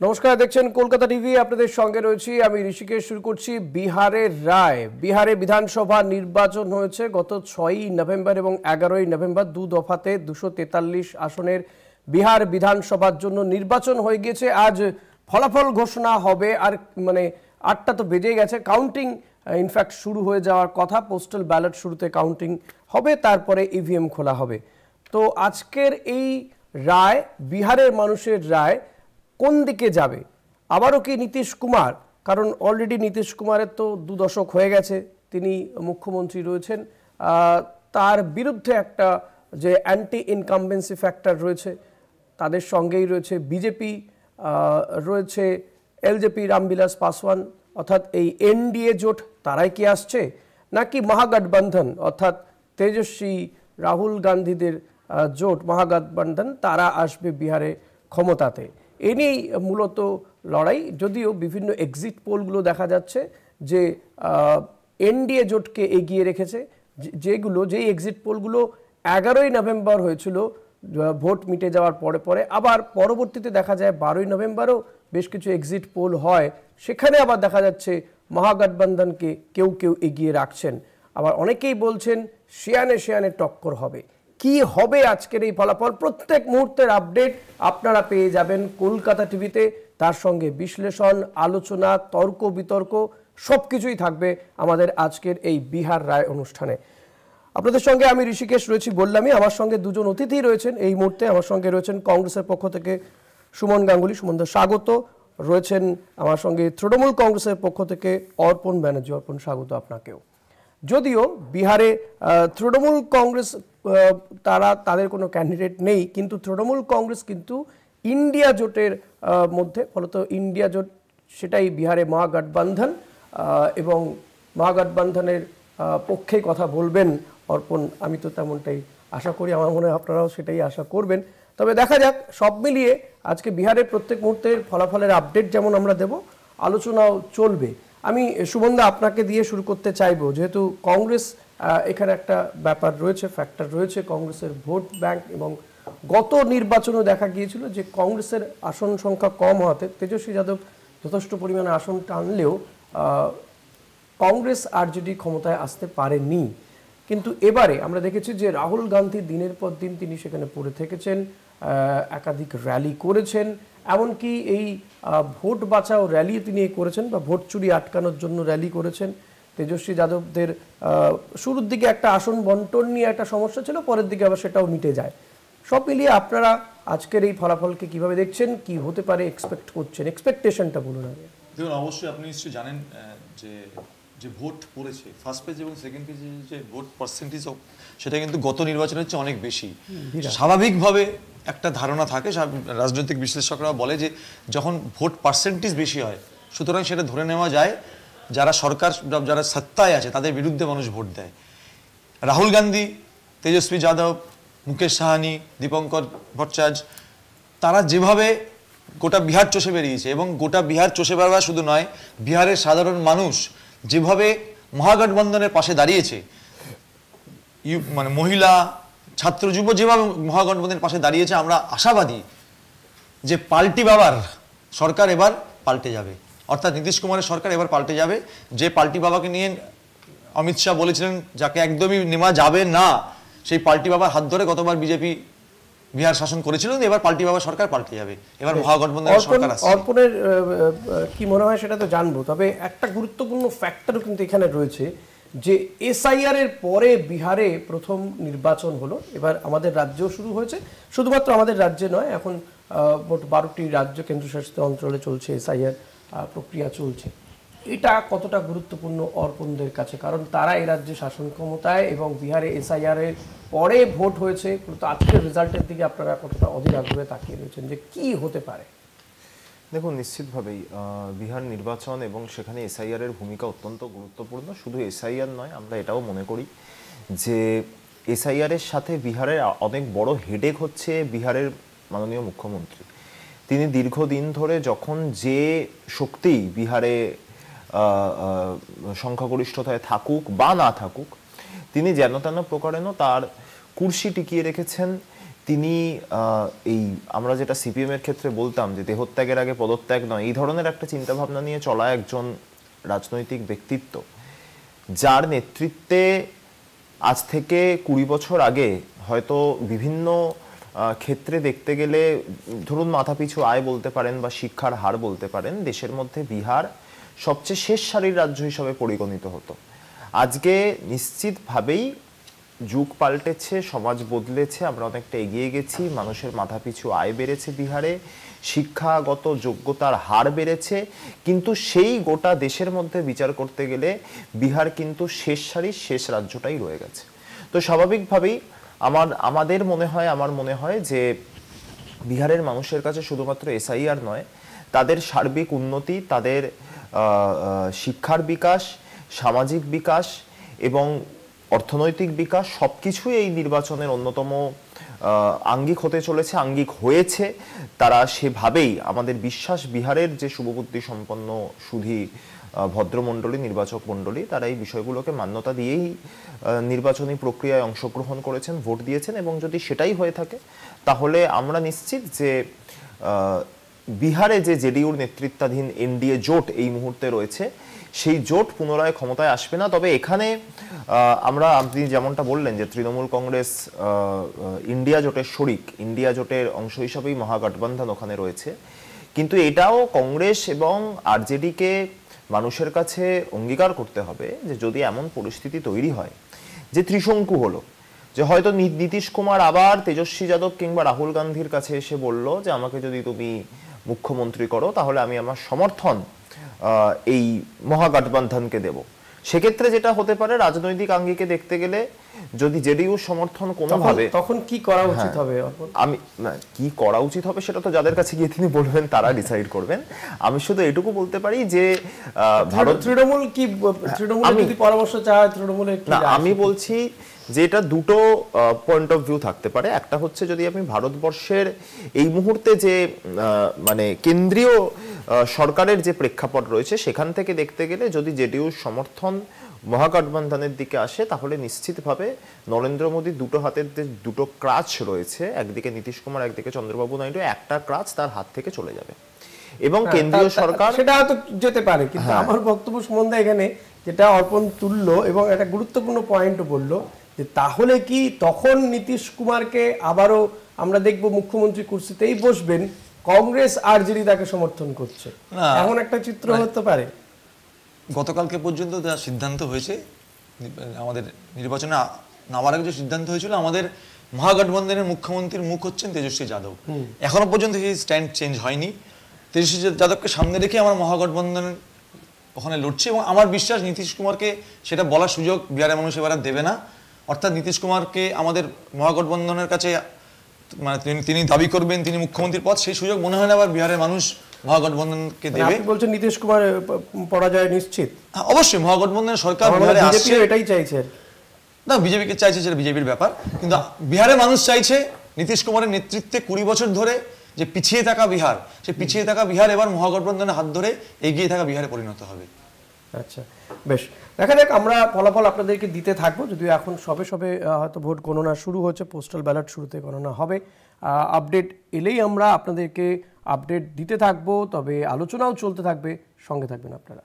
নমস্কার, দেখছেন কলকাতা টিভি। আপনাদের সঙ্গে রয়েছি আমি ঋষিকেশ। শুরু করছি বিহারের রায়। বিহারে বিধানসভা নির্বাচন হয়েছে গত 6ই নভেম্বর এবং 11ই নভেম্বর, দু দফাতে 243 আসনের বিহার বিধানসভার জন্য নির্বাচন হয়ে গিয়েছে। আজ ফলাফল ঘোষণা হবে, আর মানে 8টা তো বেজে গেছে। কাউন্টিং ইনফ্যাক্ট শুরু হয়ে যাওয়ার কথা। পোস্টাল ব্যালট শুরুতে কাউন্টিং হবে, তারপরে ইভিএম খোলা হবে। তো আজকের এই রায়, বিহারের মানুষের রায় কোন দিকে যাবে? আবারও কি নীতিশ কুমার, কারণ অলরেডি নীতিশ কুমারের তো 2 দশক হয়ে গেছে তিনি মুখ্যমন্ত্রী রয়েছেন, তার বিরুদ্ধে একটা যে অ্যান্টি ইনকামবেন্সি ফ্যাক্টর রয়েছে, তাদের সঙ্গেই রয়েছে বিজেপি, রয়েছে এলজেপি রামবিলাস পাসওয়ান, অর্থাৎ এই এনডিএ জোট, তারাই কি আসছে, নাকি মহাগঠবন্ধন অর্থাৎ তেজস্বী রাহুল গান্ধীদের জোট মহাগঠবন্ধন, তারা আসবে বিহারে ক্ষমতাতে? এ নিয়েই মূলত লড়াই। যদিও বিভিন্ন এক্সিট পোলগুলো দেখা যাচ্ছে যে এনডিএ জোটকে এগিয়ে রেখেছে, যেই এক্সিট পোলগুলো 11ই নভেম্বর হয়েছিল ভোট মিটে যাওয়ার পরে পরে, আবার পরবর্তীতে দেখা যায় 12ই নভেম্বরও বেশ কিছু এক্সিট পোল হয়, সেখানে আবার দেখা যাচ্ছে মহাগঠবন্ধনকে কেউ কেউ এগিয়ে রাখছেন। আবার অনেকেই বলছেন শিয়ানে শিয়ানে টক্কর হবে। কি হবে আজকের এই ফলাফল? প্রত্যেক মুহূর্তের আপডেট আপনারা পেয়ে যাবেন কলকাতা টিভিতে। তার সঙ্গে বিশ্লেষণ, আলোচনা, তর্ক বিতর্ক সবকিছুই থাকবে আমাদের আজকের এই বিহার রায় অনুষ্ঠানে। আপনাদের সঙ্গে আমি ঋষিকেশ রয়েছি, বললামই। আমার সঙ্গে দুজন অতিথি রয়েছেন এই মুহূর্তে। আমার সঙ্গে রয়েছেন কংগ্রেসের পক্ষ থেকে সুমন গাঙ্গুলি, সুমনদা স্বাগত। রয়েছেন আমার সঙ্গে তৃণমূল কংগ্রেসের পক্ষ থেকে অর্পণ ব্যানার্জি। অর্পণ, স্বাগত আপনাকেও। যদিও বিহারে তৃণমূল কংগ্রেস তাদের কোনো ক্যান্ডিডেট নেই, কিন্তু তৃণমূল কংগ্রেস কিন্তু ইন্ডিয়া জোটের মধ্যে, ফলত ইন্ডিয়া জোট সেটাই বিহারে মহাগঠবন্ধন, এবং মহাগঠবন্ধনের পক্ষে কথা বলবেন অর্পণ। আমি তো তেমনটাই আশা করি, আমার মনে হয় আপনারাও সেটাই আশা করবেন। তবে দেখা যাক, সব মিলিয়ে আজকে বিহারের প্রত্যেক মুহূর্তের ফলাফলের আপডেট যেমন আমরা দেব, আলোচনাও চলবে। আমি সুমনদা আপনাকে দিয়ে শুরু করতে চাইবো, যেহেতু কংগ্রেস এখানে একটা ব্যাপার রয়েছে, ফ্যাক্টর রয়েছে কংগ্রেসের ভোট ব্যাংক, এবং গত নির্বাচনও দেখা গিয়েছিল যে কংগ্রেসের আসন সংখ্যা কম হওয়াতে তেজস্বী যাদব যথেষ্ট পরিমাণে আসন টানলেও কংগ্রেস আরজেডি ক্ষমতায় আসতে পারেনি। কিন্তু এবারে আমরা দেখেছি যে রাহুল গান্ধী দিনের পর দিন তিনি সেখানে পড়ে থেকেছেন, একাধিক র্যালি করেছেন, এমনকি এই ভোট বাঁচাও র্যালি তিনি করেছেন, বা ভোট চুরি আটকানোর জন্য র্যালি করেছেন। তেজস্বী যাদবদের শুরুর দিকে একটা আসন বন্টন নিয়ে একটা সমস্যা ছিল, পরের দিকে আবার সেটাও মিটে যায়। সব মিলিয়ে আপনারা আজকের এই ফলাফলকে কিভাবে দেখছেন, কি হতে পারে এক্সপেক্ট করছেন, এক্সপেকটেশনটা বলুন আগে। দেখুন, অবশ্যই আপনি নিশ্চয়ই জানেন যে যে ভোট পড়েছে ফার্স্ট পেজ এবং সেকেন্ড পেজে, যে ভোট পার্সেন্টেজ সেটা কিন্তু গত নির্বাচনের চেয়ে অনেক বেশি। স্বাভাবিকভাবে একটা ধারণা থাকে, রাজনৈতিক বিশ্লেষকরা বলে যে যখন ভোট পার্সেন্টেজ বেশি হয়, সুতরাং সেটা ধরে নেওয়া যায় যারা সরকার, যারা সত্তায় আছে তাদের বিরুদ্ধে মানুষ ভোট দেয়। রাহুল গান্ধী, তেজস্বী যাদব, মুকেশ সাহানি, দীপঙ্কর ভট্টাচার্য, তারা যেভাবে গোটা বিহার চষে বেরিয়েছে, এবং গোটা বিহার চষে বেড়াবা শুধু নয়, বিহারের সাধারণ মানুষ যেভাবে মহাগঠবন্ধনের পাশে দাঁড়িয়েছে, মানে মহিলা, ছাত্র, যুব যেভাবে মহাগঠবন্ধনের পাশে দাঁড়িয়েছে, আমরা আশাবাদী যে পাল্টি বাবার সরকার এবার পাল্টে যাবে, অর্থাৎ নীতিশ কুমারের সরকার এবার পাল্টে যাবে। যে পাল্টি বাবাকে নিয়ে অমিত শাহ বলেছিলেন যাকে একদমই নেওয়া যাবে না, সেই পাল্টি বাবার হাত ধরে গতবার বিজেপি বিহার শাসন করেছিল, এবার পাল্টি বাবা সরকার পাল্টে যাবে, এবার মহাগঠবন্ধনের সরকার আসছে। অর্পণের কি মনে হয় সেটা তো জানবো, তবে একটা গুরুত্বপূর্ণ ফ্যাক্টরও কিন্তু এখানে রয়েছে, যে এসআইআর এর পরে বিহারে প্রথম নির্বাচন হলো। এবার আমাদের রাজ্যেও শুরু হয়েছে, শুধুমাত্র আমাদের রাজ্যে নয়, এখন মোট 12টি রাজ্য কেন্দ্রশাসিত অঞ্চলে চলছে এসআইআর প্রক্রিয়া চলছে। এটা কতটা গুরুত্বপূর্ণ অর্পণদের কাছে, কারণ তারা এই রাজ্যে শাসন ক্ষমতায়, এবং বিহারে এসআইআর এর পরে ভোট হয়েছে, কিন্তু আজকের রেজাল্টের দিকে আপনারা কতটা অধীর আগ্রহে তাকিয়ে রয়েছেন যে কি হতে পারে? দেখুন, নিশ্চিতভাবেই বিহার নির্বাচন এবং সেখানে এসআইআর এর ভূমিকা অত্যন্ত গুরুত্বপূর্ণ। শুধু এসআইআর নয়, আমরা এটাও মনে করি যে এসআইআর এর সাথে বিহারের অনেক বড় হেডেক হচ্ছে বিহারের মাননীয় মুখ্যমন্ত্রী। তিনি দীর্ঘদিন ধরে যখন যে শক্তি বিহারে সংখ্যাগরিষ্ঠতায় থাকুক বা না থাকুক, তিনি যেন তেন প্রকারেণ তার কুর্সি টিকিয়ে রেখেছেন তিনি এই আমরা যেটা সিপিএম এর ক্ষেত্রে বলতাম যে দেহত্যাগের আগে পদত্যাগ নয়, এই ধরনের একটা চিন্তাভাবনা নিয়ে চলা একজন রাজনৈতিক ব্যক্তিত্ব, যার নেতৃত্বে আজ থেকে 20 বছর আগে হয়তো বিভিন্ন ক্ষেত্রে দেখতে গেলে ধরুন মাথাপিছু আয় বলতে পারেন বা শিক্ষার হার বলতে পারেন, দেশের মধ্যে বিহার সবচেয়ে শেষ সারির রাজ্য হিসাবে পরিগণিত হতো। আজকে নিশ্চিতভাবেই যুগ পাল্টেছে, সমাজ বদলেছে, আমরা অনেকটা এগিয়ে গেছি, মানুষের মাথাপিছু আয় বেড়েছে বিহারে, শিক্ষাগত যোগ্যতার হার বেড়েছে, কিন্তু সেই গোটা দেশের মধ্যে বিচার করতে গেলে বিহার কিন্তু শেষ সারির শেষ রাজ্যটাই রয়ে গেছে। তো স্বাভাবিকভাবেই আমার মনে হয় যে বিহারের মানুষের কাছে শুধুমাত্র এসআইআর নয়, তাদের সার্বিক উন্নতি, তাদের শিক্ষার বিকাশ, সামাজিক বিকাশ এবং অর্থনৈতিক বিকাশ সবকিছুই এই নির্বাচনের অন্যতম আঙ্গিক হতে চলেছে, আঙ্গিক হয়েছে। তারা সেভাবেই, আমাদের বিশ্বাস, বিহারের যে শুভবুদ্ধি সম্পন্ন সুধী ভদ্রমণ্ডলী, নির্বাচক মণ্ডলী, তারা এই বিষয়গুলোকে মান্যতা দিয়েই নির্বাচনী প্রক্রিয়ায় অংশগ্রহণ করেছেন, ভোট দিয়েছেন, এবং যদি সেটাই হয়ে থাকে তাহলে আমরা নিশ্চিত যে বিহারে যে জেডিইউর নেতৃত্বাধীন এনডিএ জোট এই মুহূর্তে রয়েছে, সেই জোট পুনরায় ক্ষমতায় আসবে না। তবে এখানে আপনি যেমনটা বললেন যে তৃণমূল কংগ্রেস ইন্ডিয়া জোটের শরিক, ইন্ডিয়া জোটের অংশ হিসাবেই মহাগঠবন্ধন ওখানে রয়েছে, কিন্তু এটাও কংগ্রেস এবং আরজেডিকে মানুষের কাছে অঙ্গীকার করতে হবে যে যদি এমন পরিস্থিতি তৈরি হয় যে ত্রিশঙ্কু হলো, যে হয়তো নীতিশ কুমার আবার তেজস্বী যাদব কিংবা রাহুল গান্ধীর কাছে এসে বলল যে আমাকে যদি তুমি মুখ্যমন্ত্রী করো তাহলে আমি আমার সমর্থন এই মহাগঠবন্ধনকে দেব, সেক্ষেত্রে যেটা হতে পারে রাজনৈতিক আঙ্গিকে দেখতে গেলে যদি জেডিইউ সমর্থন কোনোভাবে, তখন কি করা উচিত হবে? কি করা উচিত হবে সেটা তো যাদের কাছে গিয়ে তিনি বলবেন, তারা ডিসাইড করবেন। আমি শুধু এটুকু বলতে পারি যে তৃণমূল যদি পরামর্শ চায়, তৃণমূলের না, আমি বলছি যে এটা দুটো পয়েন্ট অফ ভিউ থাকতে পারে। একটা হচ্ছে যদি আমি ভারতবর্ষের এই মুহূর্তে যে মানে কেন্দ্রীয় সরকারের যে প্রেক্ষাপট রয়েছে সেখান থেকে দেখতে গেলে যদি জেডিইউ সমর্থন মহাগঠবন্ধনের দিকে আসে তাহলে নিশ্চিতভাবে নরেন্দ্র মোদী দুটো হাতের দুটো ক্রাচ রয়েছে, একদিকে নীতিশ কুমার, একদিকে চন্দ্রবাবু নাইডু, একটা ক্রাচ তার হাত থেকে চলে যাবে এবং কেন্দ্রীয় সরকার সেটা হয়তো যেতে পারে। কিন্তু আমার বক্তব্য সম্বন্ধে এখানে যেটা অর্পণ তুলল এবং একটা গুরুত্বপূর্ণ পয়েন্টও বললো যে তাহলে কি তখন নীতিশ কুমারকে আবারও আমরা দেখব মুখ্যমন্ত্রী কুর্সিতেই বসবেন, কংগ্রেস আর জেডি তাকে সমর্থন করছে, এমন একটা চিত্র হতে পারে? গতকালকে পর্যন্ত যা সিদ্ধান্ত হয়েছে, আমাদের নির্বাচনে নামার আগে যে সিদ্ধান্ত হয়েছিল, আমাদের মহাগঠবন্ধনের মুখ্যমন্ত্রীর মুখ হচ্ছেন তেজস্বী যাদব। এখনো পর্যন্ত সেই স্ট্যান্ড চেঞ্জ হয়নি। তেজস্বী যাদবকে সামনে রেখে আমার মহাগঠবন্ধন ওখানে লড়ছে এবং আমার বিশ্বাস নীতিশ কুমারকে সেটা বলার সুযোগ বিহারের মানুষ এবার দেবে না। অর্থাৎ নীতিশ কুমারকে আমাদের মহাগঠবন্ধনের কাছে মানে তিনি দাবি করবেন তিনি মুখ্যমন্ত্রীর পদ, সেই সুযোগ মনে হয় না আবার বিহারের মানুষ মহাগঠবন্ধনকে দেবে। আপনি বলছেন নীতিশ কুমার পরাজয় নিশ্চিত? অবশ্যই মহাগঠবন্ধনের সরকার বিহারে আসছে, এটাই চাইছে না, বিজেপিকে চাইছে, সেটা বিজেপির ব্যাপার, কিন্তু বিহারের মানুষ চাইছে নীতিশ কুমারের নেতৃত্বে 20 বছর ধরে যে পিছিয়ে থাকা বিহার, সেই পিছিয়ে থাকা বিহার এবার মহাগঠবন্ধনের হাত ধরে এগিয়ে থাকা বিহারে পরিণত হবে। আচ্ছা, বেশ, দেখা যাক, আমরা ফলাফল আপনাদেরকে দিতে থাকবো, যদিও এখন সবে সবে হয়তো ভোট গণনা শুরু হচ্ছে, পোস্টাল ব্যালট শুরুতে গণনা হবে। আপডেট এলেই আমরা আপনাদেরকে আপডেট দিতে থাকবো, তবে আলোচনাও চলতে থাকবে, সঙ্গে থাকবেন আপনারা।